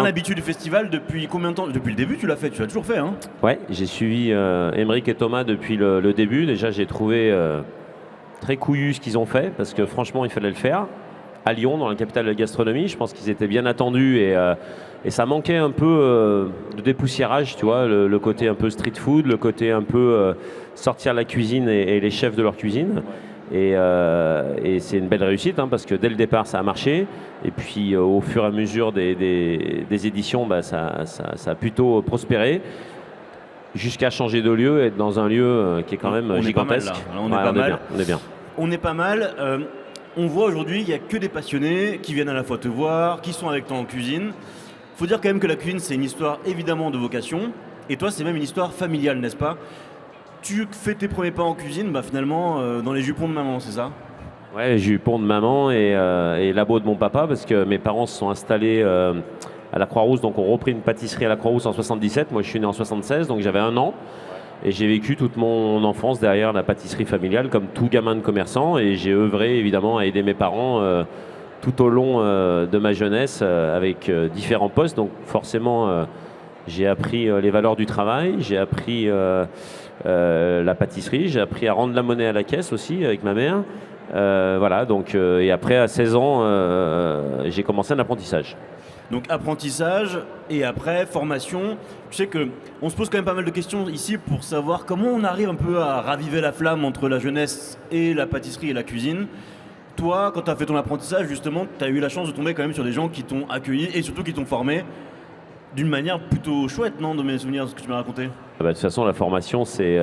un habitué du festival depuis combien de temps? Depuis le début, tu l'as fait, tu l'as toujours fait, hein? Ouais, j'ai suivi Émeric et Thomas depuis le début. Déjà, j'ai trouvé très couillu ce qu'ils ont fait, parce que franchement, il fallait le faire. À Lyon, dans la capitale de la gastronomie, je pense qu'ils étaient bien attendus et ça manquait un peu de dépoussiérage, tu vois, le côté un peu street food, le côté un peu sortir la cuisine et les chefs de leur cuisine. Et c'est une belle réussite, hein, parce que dès le départ, ça a marché. Et puis, au fur et à mesure des éditions, bah, ça a plutôt prospéré, jusqu'à changer de lieu et être dans un lieu qui est quand même gigantesque. On est pas mal. On est bien. On est pas mal. On voit aujourd'hui qu'il n'y a que des passionnés qui viennent à la fois te voir, qui sont avec toi en cuisine. Faut dire quand même que la cuisine, c'est une histoire évidemment de vocation. Et toi, c'est même une histoire familiale, n'est-ce pas? Tu fais tes premiers pas en cuisine, bah, finalement, dans les jupons de maman, c'est ça? Ouais, jupons de maman et labo de mon papa, parce que mes parents se sont installés à la Croix-Rousse, donc ont repris une pâtisserie à la Croix-Rousse en 77. Moi, je suis né en 76, donc j'avais 1 an. Et j'ai vécu toute mon enfance derrière la pâtisserie familiale, comme tout gamin de commerçant. Et j'ai œuvré évidemment à aider mes parents tout au long de ma jeunesse avec différents postes. Donc forcément, j'ai appris les valeurs du travail, j'ai appris la pâtisserie, j'ai appris à rendre la monnaie à la caisse aussi avec ma mère. Voilà, donc, et après, à 16 ans, j'ai commencé un apprentissage. Donc apprentissage et après formation. Tu sais qu'on se pose quand même pas mal de questions ici pour savoir comment on arrive un peu à raviver la flamme entre la jeunesse et la pâtisserie et la cuisine. Toi, quand tu as fait ton apprentissage, justement, tu as eu la chance de tomber quand même sur des gens qui t'ont accueilli et surtout qui t'ont formé d'une manière plutôt chouette, non, de mes souvenirs, de ce que tu m'as raconté? De toute façon, la formation, c'est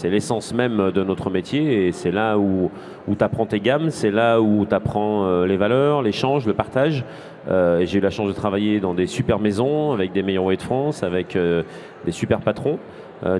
l'essence même de notre métier, et c'est là où tu apprends tes gammes, c'est là où tu apprends les valeurs, l'échange, le partage. J'ai eu la chance de travailler dans des super maisons, avec des meilleurs oeillets de France, avec des super patrons,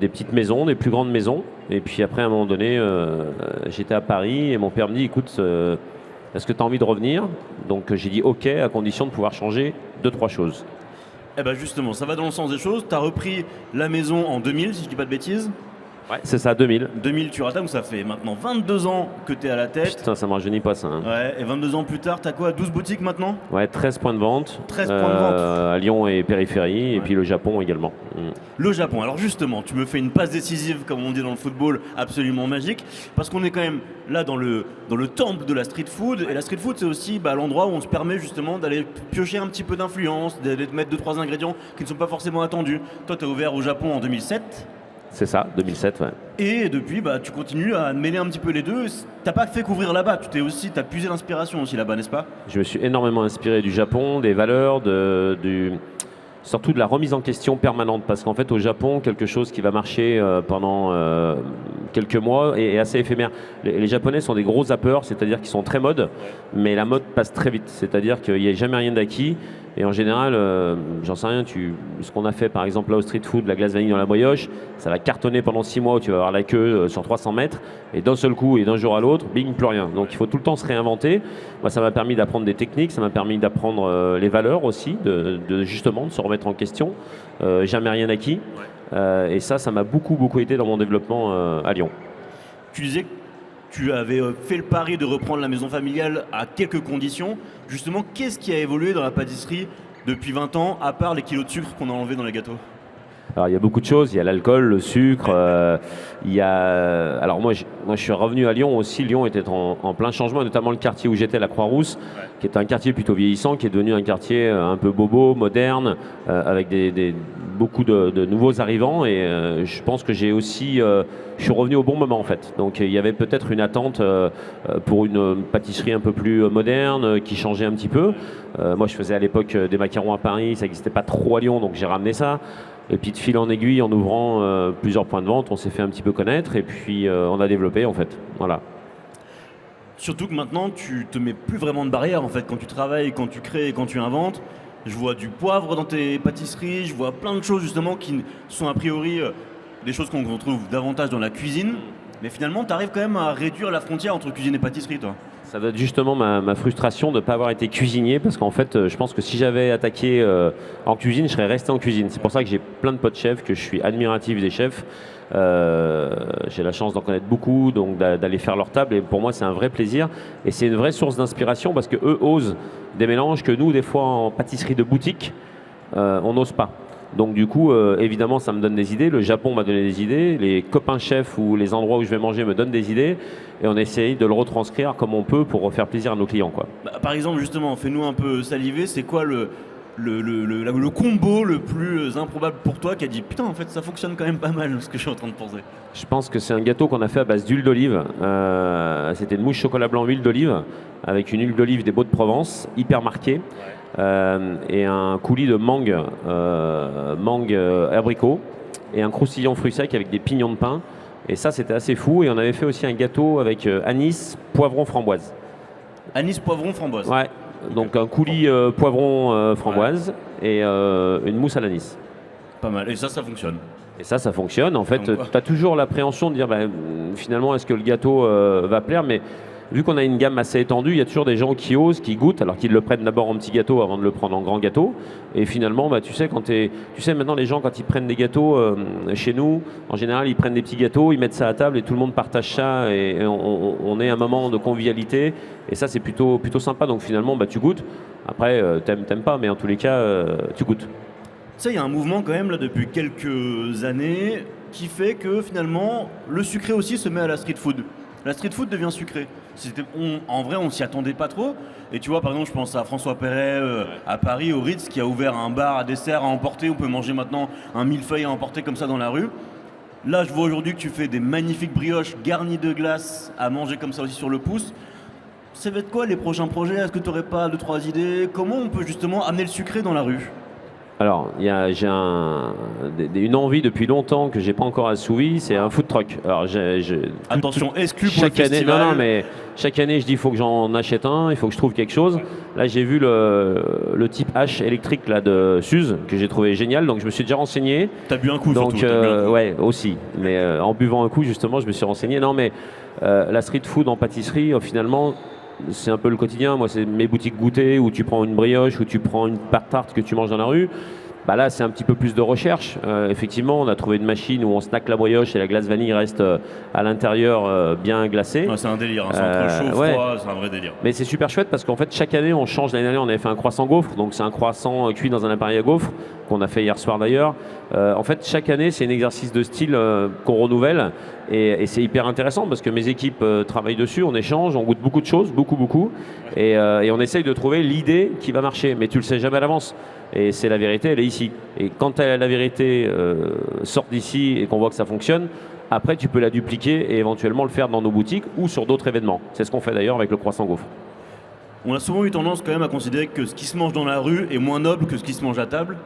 des petites maisons, des plus grandes maisons. Et puis après, à un moment donné, j'étais à Paris et mon père me dit, écoute, est-ce que tu as envie de revenir? Donc j'ai dit OK, à condition de pouvoir changer 2-3 choses. Eh ben justement, ça va dans le sens des choses. Tu as repris la maison en 2000, si je dis pas de bêtises. Ouais, c'est ça, 2000. 2000, tu rattaques, ça fait maintenant 22 ans que tu es à la tête. Putain, ça ne me rajeunit pas, ça. Hein. Ouais, et 22 ans plus tard, tu as quoi, 12 boutiques maintenant? Ouais, 13 points de vente. 13 points de vente. À Lyon et périphérie, et puis le Japon également. Le Japon, alors justement, tu me fais une passe décisive, comme on dit dans le football, absolument magique, parce qu'on est quand même là dans le temple de la street food, et la street food, c'est aussi l'endroit où on se permet justement d'aller piocher un petit peu d'influence, d'aller te mettre 2-3 ingrédients qui ne sont pas forcément attendus. Toi, tu as ouvert au Japon en 2007. C'est ça, 2007, ouais. Et depuis, tu continues à mêler un petit peu les deux. T'as pas fait qu'ouvrir là-bas, t'as puisé l'inspiration aussi là-bas, n'est-ce pas? Je me suis énormément inspiré du Japon, des valeurs, surtout de la remise en question permanente. Parce qu'en fait, au Japon, quelque chose qui va marcher pendant quelques mois est assez éphémère. Les Japonais sont des gros zappeurs, c'est-à-dire qu'ils sont très mode, mais la mode passe très vite. C'est-à-dire qu'il n'y a jamais rien d'acquis. Et en général, j'en sais rien, ce qu'on a fait par exemple là au street food, la glace vanille dans la brioche, ça va cartonner pendant 6 mois où tu vas avoir la queue sur 300 mètres, et d'un seul coup et d'un jour à l'autre, bing, plus rien. Donc il faut tout le temps se réinventer. Moi, ça m'a permis d'apprendre des techniques, ça m'a permis d'apprendre les valeurs aussi, justement de se remettre en question. Jamais rien acquis. Et ça m'a beaucoup aidé dans mon développement à Lyon. Tu disais que tu avais fait le pari de reprendre la maison familiale à quelques conditions. Justement, qu'est-ce qui a évolué dans la pâtisserie depuis 20 ans, à part les kilos de sucre qu'on a enlevés dans les gâteaux? Alors il y a beaucoup de choses, il y a l'alcool, le sucre, il y a... Alors moi je suis revenu à Lyon aussi, Lyon était en plein changement, notamment le quartier où j'étais, la Croix-Rousse, qui est un quartier plutôt vieillissant, qui est devenu un quartier un peu bobo, moderne, avec beaucoup de nouveaux arrivants, et je pense que je suis revenu au bon moment en fait. Donc il y avait peut-être une attente pour une pâtisserie un peu plus moderne, qui changeait un petit peu. Moi je faisais à l'époque des macarons à Paris, ça n'existait pas trop à Lyon, donc j'ai ramené ça. Et puis de fil en aiguille, en ouvrant plusieurs points de vente, on s'est fait un petit peu connaître et puis on a développé en fait. Voilà. Surtout que maintenant, tu te mets plus vraiment de barrières en fait quand tu travailles, quand tu crées, quand tu inventes. Je vois du poivre dans tes pâtisseries, je vois plein de choses justement qui sont a priori des choses qu'on retrouve davantage dans la cuisine. Mais finalement, tu arrives quand même à réduire la frontière entre cuisine et pâtisserie, toi. Ça doit être justement ma frustration de ne pas avoir été cuisinier, parce qu'en fait, je pense que si j'avais attaqué en cuisine, je serais resté en cuisine. C'est pour ça que j'ai plein de potes chefs, que je suis admiratif des chefs. J'ai la chance d'en connaître beaucoup, donc d'aller faire leur table, et pour moi, c'est un vrai plaisir. Et c'est une vraie source d'inspiration, parce qu'eux osent des mélanges que nous, des fois, en pâtisserie de boutique, on n'ose pas. Donc du coup, évidemment, ça me donne des idées. Le Japon m'a donné des idées. Les copains chefs ou les endroits où je vais manger me donnent des idées. Et on essaye de le retranscrire comme on peut pour faire plaisir à nos clients, quoi. Bah, par exemple, justement, fais-nous un peu saliver. C'est quoi le combo le plus improbable pour toi qui a dit putain, en fait, ça fonctionne quand même pas mal, ce que je suis en train de penser. Je pense que c'est un gâteau qu'on a fait à base d'huile d'olive. C'était une mousse chocolat blanc huile d'olive avec une huile d'olive des Baux-de-Provence, hyper marquée. Et un coulis de mangue, abricot et un croustillant fruit sec avec des pignons de pain. Et ça, c'était assez fou. Et on avait fait aussi un gâteau avec anis, poivron, framboise. Anis, poivron, framboise. Ouais. Donc un coulis poivron, framboise et une mousse à l'anis. Pas mal. Et ça fonctionne. Et ça fonctionne. En fait, tu as toujours l'appréhension de dire finalement, est-ce que le gâteau va plaire, mais vu qu'on a une gamme assez étendue, il y a toujours des gens qui osent, qui goûtent, alors qu'ils le prennent d'abord en petit gâteau avant de le prendre en grand gâteau. Et finalement, tu sais maintenant les gens quand ils prennent des gâteaux chez nous, en général ils prennent des petits gâteaux, ils mettent ça à table et tout le monde partage ça et on est un moment de convivialité. Et ça c'est plutôt sympa. Donc finalement, tu goûtes. Après, t'aimes pas, mais en tous les cas, tu goûtes. Tu sais, il y a un mouvement quand même là depuis quelques années qui fait que finalement le sucré aussi se met à la street food. La street food devient sucrée. En vrai, on s'y attendait pas trop. Et tu vois, par exemple, je pense à François Perret à Paris, au Ritz, qui a ouvert un bar à dessert à emporter. On peut manger maintenant un millefeuille à emporter comme ça dans la rue. Là, je vois aujourd'hui que tu fais des magnifiques brioches garnies de glace à manger comme ça aussi sur le pouce. Ça va être quoi les prochains projets? Est-ce que tu n'aurais pas 2-3 idées? Comment on peut justement amener le sucré dans la rue? Alors, j'ai une envie depuis longtemps que j'ai pas encore assouvi, c'est un food truck. Alors, attention, exclu pour chaque le année, festival. non, mais chaque année, je dis il faut que j'en achète un, il faut que je trouve quelque chose. Là, j'ai vu le type H électrique là de Suze que j'ai trouvé génial, donc je me suis déjà renseigné. T'as bu un coup, donc surtout. ouais, aussi. Mais en buvant un coup, justement, je me suis renseigné. Non, mais la street food en pâtisserie, finalement. C'est un peu le quotidien. Moi, c'est mes boutiques goûter où tu prends une brioche, où tu prends une pâte tarte que tu manges dans la rue. Là, c'est un petit peu plus de recherche. Effectivement, on a trouvé une machine où on snack la brioche et la glace vanille reste à l'intérieur bien glacée. Ouais, c'est un délire. C'est entre chaud, froid, c'est un vrai délire. Mais c'est super chouette parce qu'en fait, chaque année, on change. L'année dernière, on avait fait un croissant gaufre. Donc, c'est un croissant cuit dans un appareil à gaufre qu'on a fait hier soir d'ailleurs. En fait, chaque année, c'est un exercice de style qu'on renouvelle. Et c'est hyper intéressant parce que mes équipes travaillent dessus, on échange, on goûte beaucoup de choses, beaucoup. Et on essaye de trouver l'idée qui va marcher. Mais tu le sais jamais à l'avance. Et c'est la vérité, elle est ici. Et quand la vérité sort d'ici et qu'on voit que ça fonctionne, après tu peux la dupliquer et éventuellement le faire dans nos boutiques ou sur d'autres événements. C'est ce qu'on fait d'ailleurs avec le croissant gaufre. On a souvent eu tendance quand même à considérer que ce qui se mange dans la rue est moins noble que ce qui se mange à table.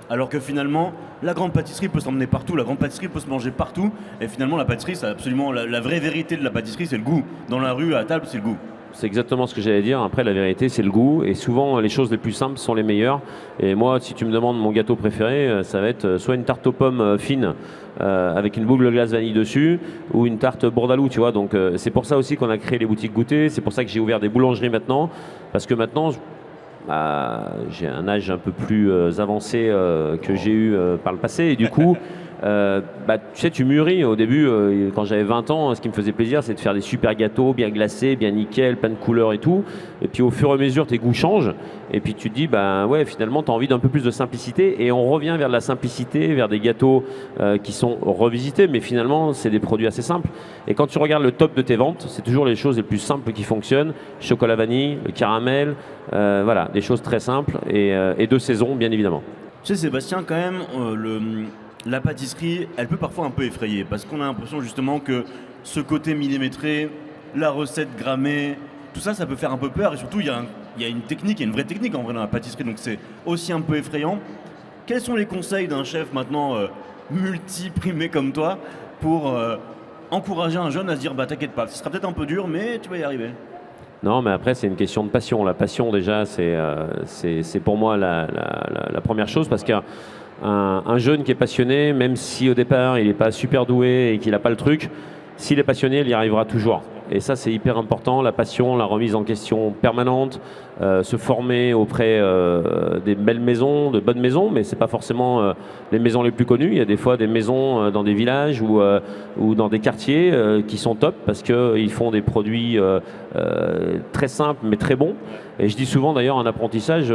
Alors que finalement, la grande pâtisserie peut s'emmener partout, la grande pâtisserie peut se manger partout. Et finalement, la pâtisserie, c'est absolument la vraie vérité de la pâtisserie, c'est le goût. Dans la rue, à table, c'est le goût. C'est exactement ce que j'allais dire. Après, la vérité, c'est le goût. Et souvent, les choses les plus simples sont les meilleures. Et moi, si tu me demandes mon gâteau préféré, ça va être soit une tarte aux pommes fine avec une boucle de glace vanille dessus, ou une tarte bourdaloue, tu vois. Donc, c'est pour ça aussi qu'on a créé les boutiques goûter. C'est pour ça que j'ai ouvert des boulangeries maintenant. Parce que maintenant, j'ai un âge un peu plus avancé que j'ai eu par le passé. Et du coup... tu sais, tu mûris. Au début, quand j'avais 20 ans, ce qui me faisait plaisir, c'est de faire des super gâteaux, bien glacés, bien nickel, plein de couleurs et tout. Et puis au fur et à mesure, tes goûts changent. Et puis tu te dis, ouais, finalement, tu as envie d'un peu plus de simplicité. Et on revient vers de la simplicité, vers des gâteaux qui sont revisités. Mais finalement, c'est des produits assez simples. Et quand tu regardes le top de tes ventes, c'est toujours les choses les plus simples qui fonctionnent. Chocolat vanille, le caramel, voilà, des choses très simples et de saison, bien évidemment. Tu sais, Sébastien, quand même, la pâtisserie, elle peut parfois un peu effrayer parce qu'on a l'impression justement que ce côté millimétré, la recette grammée, tout ça, ça peut faire un peu peur et surtout il y a une technique, il y a une vraie technique en vrai dans la pâtisserie, donc c'est aussi un peu effrayant. Quels sont les conseils d'un chef maintenant multi-primé comme toi pour encourager un jeune à se dire t'inquiète pas, ce sera peut-être un peu dur mais tu vas y arriver? Non, mais après, c'est une question de passion. La passion, déjà, c'est pour moi la première chose parce qu'un jeune qui est passionné, même si au départ, il n'est pas super doué et qu'il n'a pas le truc, s'il est passionné, il y arrivera toujours. Et ça, c'est hyper important, la passion, la remise en question permanente, se former auprès des belles maisons, de bonnes maisons, mais c'est pas forcément les maisons les plus connues. Il y a des fois des maisons dans des villages ou dans des quartiers qui sont top parce qu'ils font des produits très simples mais très bons. Et je dis souvent d'ailleurs, un apprentissage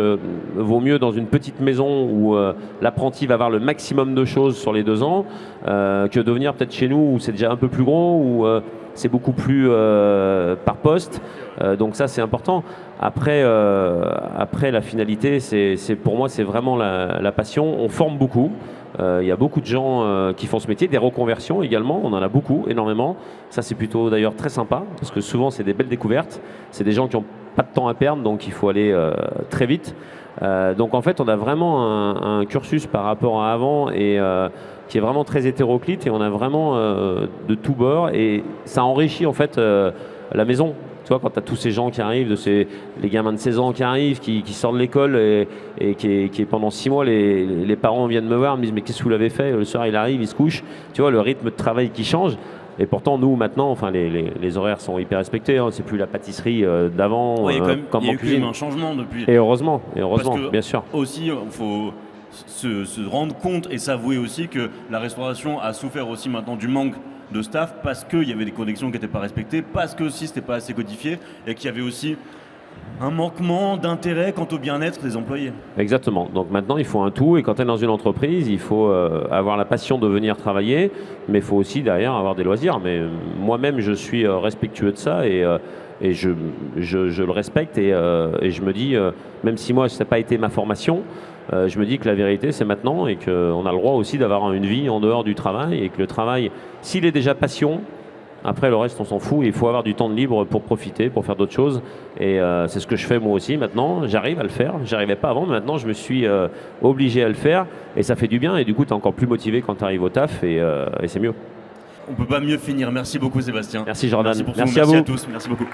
vaut mieux dans une petite maison où l'apprenti va avoir le maximum de choses sur les 2 ans que de venir peut-être chez nous où c'est déjà un peu plus gros, où c'est beaucoup plus par poste. Donc ça c'est important. Après la finalité, pour moi c'est vraiment la passion. On forme beaucoup. Il y a beaucoup de gens qui font ce métier, des reconversions également, on en a beaucoup, énormément. Ça c'est plutôt d'ailleurs très sympa, parce que souvent c'est des belles découvertes. C'est des gens qui n'ont pas de temps à perdre, donc il faut aller très vite. Donc en fait on a vraiment un cursus par rapport à avant et qui est vraiment très hétéroclite, et on a vraiment de tous bords, et ça enrichit en fait la maison. Tu vois, quand tu as tous ces gens qui arrivent, les gamins de 16 ans qui arrivent, qui sortent de l'école et qui pendant 6 mois, les parents viennent me voir, me disent mais qu'est-ce que vous l'avez fait? Le soir il arrive, il se couche. Tu vois, le rythme de travail qui change. Et pourtant, nous, maintenant, enfin, les horaires sont hyper respectés. Hein. C'est plus la pâtisserie d'avant. Ouais, comme il y a en eu quand cuisine. même un changement depuis. Et heureusement, Parce que bien sûr. aussi, il faut se rendre compte et s'avouer aussi que la restauration a souffert aussi maintenant du manque de staff parce qu'il y avait des connexions qui n'étaient pas respectées, parce que aussi c'était pas assez codifié et qu'il y avait aussi un manquement d'intérêt quant au bien-être des employés. Exactement. Donc maintenant, il faut un tout. Et quand tu es dans une entreprise, il faut avoir la passion de venir travailler, mais il faut aussi derrière avoir des loisirs. Mais moi-même, je suis respectueux de ça et je le respecte. Et je me dis, même si moi, ça n'a pas été ma formation, je me dis que la vérité, c'est maintenant et qu'on a le droit aussi d'avoir une vie en dehors du travail et que le travail, s'il est déjà passion, après le reste on s'en fout. Il faut avoir du temps de libre pour profiter, pour faire d'autres choses, et c'est ce que je fais moi aussi maintenant. J'arrive à le faire, j'arrivais pas avant, mais maintenant je me suis obligé à le faire et ça fait du bien, et du coup tu es encore plus motivé quand tu arrives au taf, et c'est mieux. On peut pas mieux finir. Merci beaucoup Sébastien. Merci Jordan. Merci pour tout. Merci à vous. Merci à tous. Merci beaucoup.